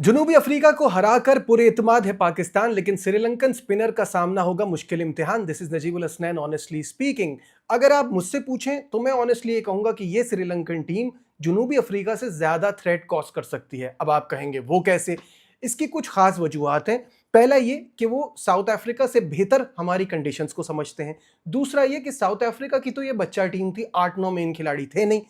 जनूबी अफ्रीका को हराकर पूरे इत्मीनान है पाकिस्तान, लेकिन श्रीलंकन स्पिनर का सामना होगा मुश्किल इम्तिहान। This is Najibul Hasnain honestly speaking. अगर आप मुझसे पूछें तो मैं ऑनेस्टली ये कहूंगा कि ये श्रीलंकन टीम जनूबी अफ्रीका से ज्यादा थ्रेट कॉज कर सकती है। अब आप कहेंगे वो कैसे? इसकी कुछ खास वजूहत हैं। पहला ये कि वो साउथ अफ्रीका से बेहतर हमारी कंडीशंस को समझते हैं। दूसरा ये कि साउथ अफ्रीका की तो ये बच्चा टीम थी, 8-9 मेन खिलाड़ी थे नहीं।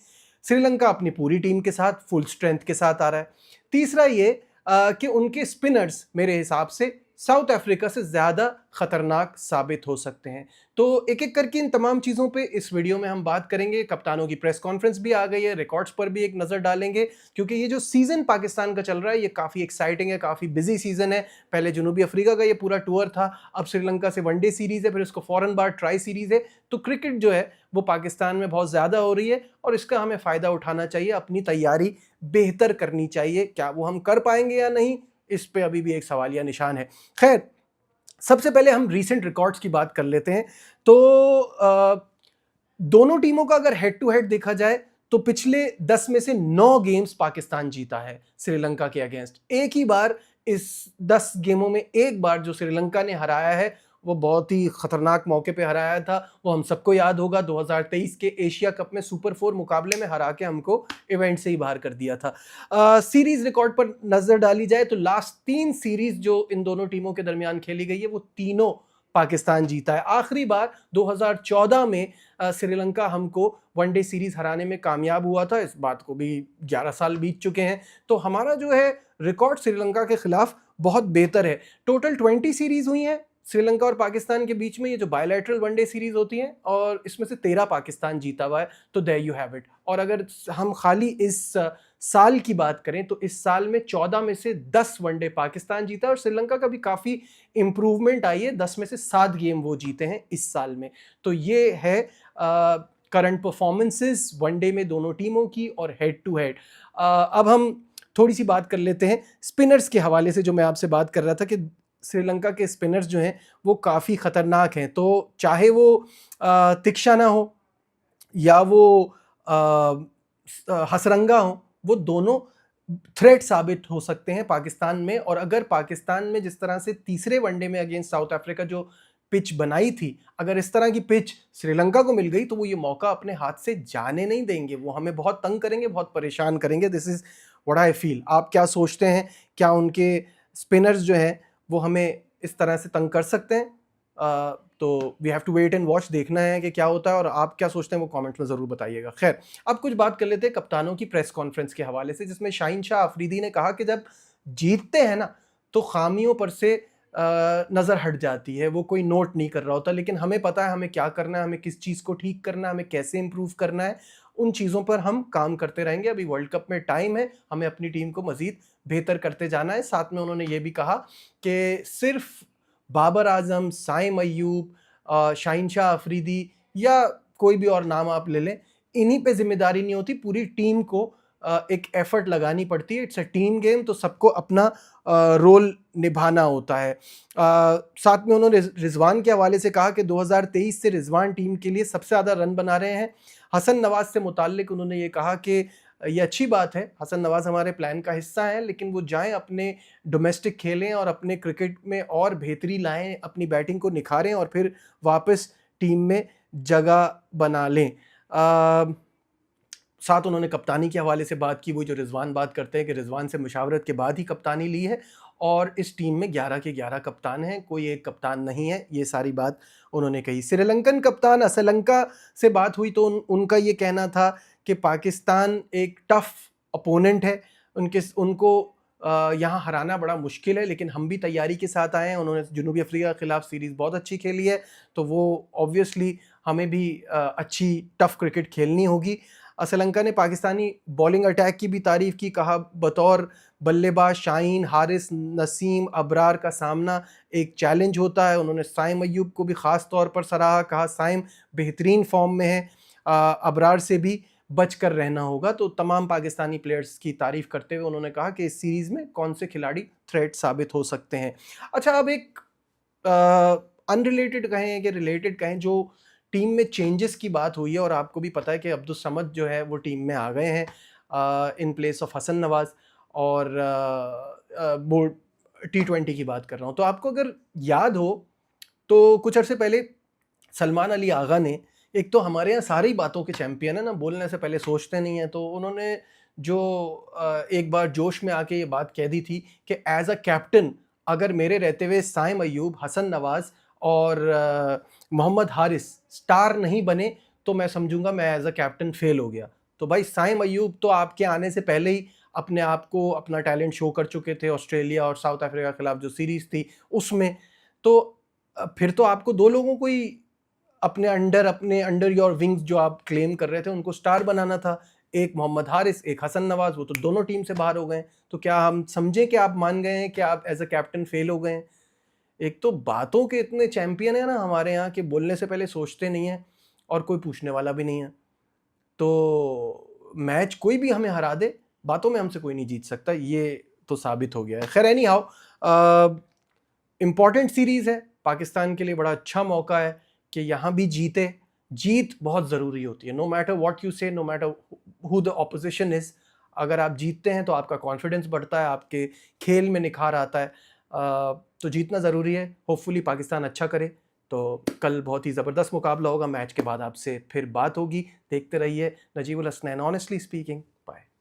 श्रीलंका अपनी पूरी टीम के साथ फुल स्ट्रेंथ के साथ आ रहा है। तीसरा ये कि उनके स्पिनर्स मेरे हिसाब से साउथ अफ्रीका से ज़्यादा खतरनाक साबित हो सकते हैं। तो एक एक करके इन तमाम चीज़ों पे इस वीडियो में हम बात करेंगे। कप्तानों की प्रेस कॉन्फ्रेंस भी आ गई है, रिकॉर्ड्स पर भी एक नज़र डालेंगे, क्योंकि ये जो सीज़न पाकिस्तान का चल रहा है ये काफ़ी एक्साइटिंग है, काफ़ी बिजी सीज़न है। पहले जनूबी अफ्रीका का ये पूरा टूर था, अब श्रीलंका से वनडे सीरीज़ है, फिर उसको फ़ौरन बाद ट्राई सीरीज़ है। तो क्रिकेट जो है वो पाकिस्तान में बहुत ज़्यादा हो रही है और इसका हमें फ़ायदा उठाना चाहिए, अपनी तैयारी बेहतर करनी चाहिए। क्या वो हम कर पाएंगे या नहीं, इस पे अभी भी एक सवालिया निशान है। खैर, सबसे पहले हम रीसेंट रिकॉर्ड्स की बात कर लेते हैं। तो दोनों टीमों का अगर हेड टू हेड देखा जाए तो पिछले 10 में से 9 गेम्स पाकिस्तान जीता है श्रीलंका के अगेंस्ट। एक ही बार इस 10 गेमों में एक बार जो श्रीलंका ने हराया है वो बहुत ही खतरनाक मौके पे हराया था। वो हम सबको याद होगा, 2023 के एशिया कप में सुपर 4 मुकाबले में हरा के हमको इवेंट से ही बाहर कर दिया था। सीरीज रिकॉर्ड पर नजर डाली जाए तो लास्ट 3 सीरीज जो इन दोनों टीमों के दरमियान खेली गई है वो तीनों पाकिस्तान जीता है। आखिरी बार 2014 में श्रीलंका हमको वनडे सीरीज हराने में कामयाब हुआ था। इस बात को भी 11 साल बीत चुके हैं। तो हमारा जो है रिकॉर्ड श्रीलंका के खिलाफ बहुत बेहतर है। टोटल 20 सीरीज हुई हैं श्रीलंका और पाकिस्तान के बीच में, ये जो बायलैटरल वनडे सीरीज होती हैं, और इसमें से 13 पाकिस्तान जीता हुआ है। तो देयर यू हैव इट। और अगर हम खाली इस साल की बात करें तो इस साल में 14 में से 10 वनडे पाकिस्तान जीता और श्रीलंका का भी काफ़ी इंप्रूवमेंट आई है। 10 में से 7 गेम वो जीते हैं इस साल में। तो ये है करंट परफॉर्मेंसेस वनडे में दोनों टीमों की और हेड टू हेड। अब हम थोड़ी सी बात कर लेते हैं स्पिनर्स के हवाले से। जो मैं आपसे बात कर रहा था कि श्रीलंका के स्पिनर्स जो हैं वो काफ़ी ख़तरनाक हैं। तो चाहे वो तिक्षाना हो या वो हसरंगा हो, वो दोनों थ्रेट साबित हो सकते हैं पाकिस्तान में। और अगर पाकिस्तान में जिस तरह से तीसरे वनडे में अगेंस्ट साउथ अफ्रीका जो पिच बनाई थी, अगर इस तरह की पिच श्रीलंका को मिल गई तो वो ये मौका अपने हाथ से जाने नहीं देंगे। वो हमें बहुत तंग करेंगे, बहुत परेशान करेंगे। This is what I feel. आप क्या सोचते हैं? क्या उनके स्पिनर्स जो हैं वो हमें इस तरह से तंग कर सकते हैं? तो we have to wait and watch, देखना है कि क्या होता है। और आप क्या सोचते हैं वो कमेंट्स में ज़रूर बताइएगा। खैर, अब कुछ बात कर लेते हैं कप्तानों की प्रेस कॉन्फ्रेंस के हवाले से, जिसमें शाहीन शाह अफरीदी ने कहा कि जब जीतते हैं ना तो खामियों पर से नज़र हट जाती है। वो कोई नोट नहीं कर रहा होता, लेकिन हमें पता है हमें क्या करना है, हमें किस चीज़ को ठीक करना है, हमें कैसे इंप्रूव करना है। उन चीज़ों पर हम काम करते रहेंगे। अभी वर्ल्ड कप में टाइम है, हमें अपनी टीम को मज़ीद बेहतर करते जाना है। साथ में उन्होंने ये भी कहा कि सिर्फ बाबर आजम, साइम अय्यूब, शाहीन शाह अफरीदी या कोई भी और नाम आप ले लें, इन्हीं पे जिम्मेदारी नहीं होती। पूरी टीम को एक एफर्ट लगानी पड़ती है। इट्स अ टीम गेम, तो सबको अपना रोल निभाना होता है। साथ में उन्होंने रिजवान के हवाले से कहा कि 2023 से रिजवान टीम के लिए सबसे ज़्यादा रन बना रहे हैं। हसन नवाज से मुताल्लिक उन्होंने ये कहा कि ये अच्छी बात है, हसन नवाज हमारे प्लान का हिस्सा है, लेकिन वो जाएं अपने डोमेस्टिक खेलें और अपने क्रिकेट में और बेहतरी लाएं, अपनी बैटिंग को निखारें और फिर वापस टीम में जगह बना लें। साथ उन्होंने कप्तानी के हवाले से बात की। वो जो रिजवान बात करते हैं कि रिजवान से मुशावरत के बाद ही कप्तानी ली है और इस टीम में 11 के 11 कप्तान हैं, कोई एक कप्तान नहीं है। ये सारी बात उन्होंने कही। श्रीलंकन कप्तान असलंका से बात हुई तो उनका ये कहना था कि पाकिस्तान एक टफ अपोनेंट है, उनको यहाँ हराना बड़ा मुश्किल है, लेकिन हम भी तैयारी के साथ आए हैं। उन्होंने जनूबी अफ्रीका के खिलाफ सीरीज़ बहुत अच्छी खेली है, तो वो ऑब्वियसली हमें भी अच्छी टफ क्रिकेट खेलनी होगी। श्रीलंका ने पाकिस्तानी बॉलिंग अटैक की भी तारीफ़ की। कहा बतौर बल्लेबाज शाहीन, हारिस, नसीम, अबरार का सामना एक चैलेंज होता है। उन्होंने साइम अय्यूब को भी ख़ास तौर पर सराहा। कहा साइम बेहतरीन फॉर्म में है, अबरार से भी बच कर रहना होगा। तो तमाम पाकिस्तानी प्लेयर्स की तारीफ़ करते हुए उन्होंने कहा कि इस सीरीज़ में कौन से खिलाड़ी थ्रेट साबित हो सकते हैं। अच्छा, अब एक अनरिलेटेड कहें कि रिलेटेड कहें, जो टीम में चेंजेस की बात हुई है और आपको भी पता है कि अब्दुल समद जो है वो टीम में आ गए हैं in place of Hasan Nawaz. और बोर्ड T20 की बात कर रहा हूँ। तो आपको अगर याद हो तो कुछ अरसे पहले सलमान अली आगा ने, एक तो हमारे यहाँ सारी बातों के चैंपियन है ना, बोलने से पहले सोचते नहीं है, तो उन्होंने जो एक बार जोश में आके ये बात कह दी थी कि एज अ कैप्टन अगर मेरे रहते हुए साइम अयूब, हसन नवाज और मोहम्मद हारिस स्टार नहीं बने तो मैं समझूंगा मैं एज अ कैप्टन फेल हो गया। तो भाई साइम अयूब तो आपके आने से पहले ही अपने आप को, अपना टैलेंट शो कर चुके थे ऑस्ट्रेलिया और साउथ अफ्रीका के खिलाफ जो सीरीज थी उसमें। तो फिर तो आपको दो लोगों को ही अपने अंडर योर विंग्स जो आप क्लेम कर रहे थे उनको स्टार बनाना था, एक मोहम्मद हारिस, एक हसन नवाज, वो तो दोनों टीम से बाहर हो गए। तो क्या हम समझें कि आप मान गए हैं कि आप एज अ कैप्टन फेल हो गए हैं? एक तो बातों के इतने चैंपियन है ना हमारे यहाँ कि बोलने से पहले सोचते नहीं है और कोई पूछने वाला भी नहीं है। तो मैच कोई भी हमें हरा दे, बातों में हमसे कोई नहीं जीत सकता, ये तो साबित हो गया है। खैर एनी हाउ, इम्पॉर्टेंट सीरीज है, पाकिस्तान के लिए बड़ा अच्छा मौका है कि यहाँ भी जीते। जीत बहुत ज़रूरी होती है, no matter what you say, no matter who the opposition is. अगर आप जीतते हैं तो आपका कॉन्फिडेंस बढ़ता है, आपके खेल में निखार आता है। तो जीतना ज़रूरी है। होपफुली पाकिस्तान अच्छा करे। तो कल बहुत ही ज़बरदस्त मुकाबला होगा, मैच के बाद आपसे फिर बात होगी। देखते रहिए नजीबुल हसनैन ऑनेस्टली स्पीकिंग।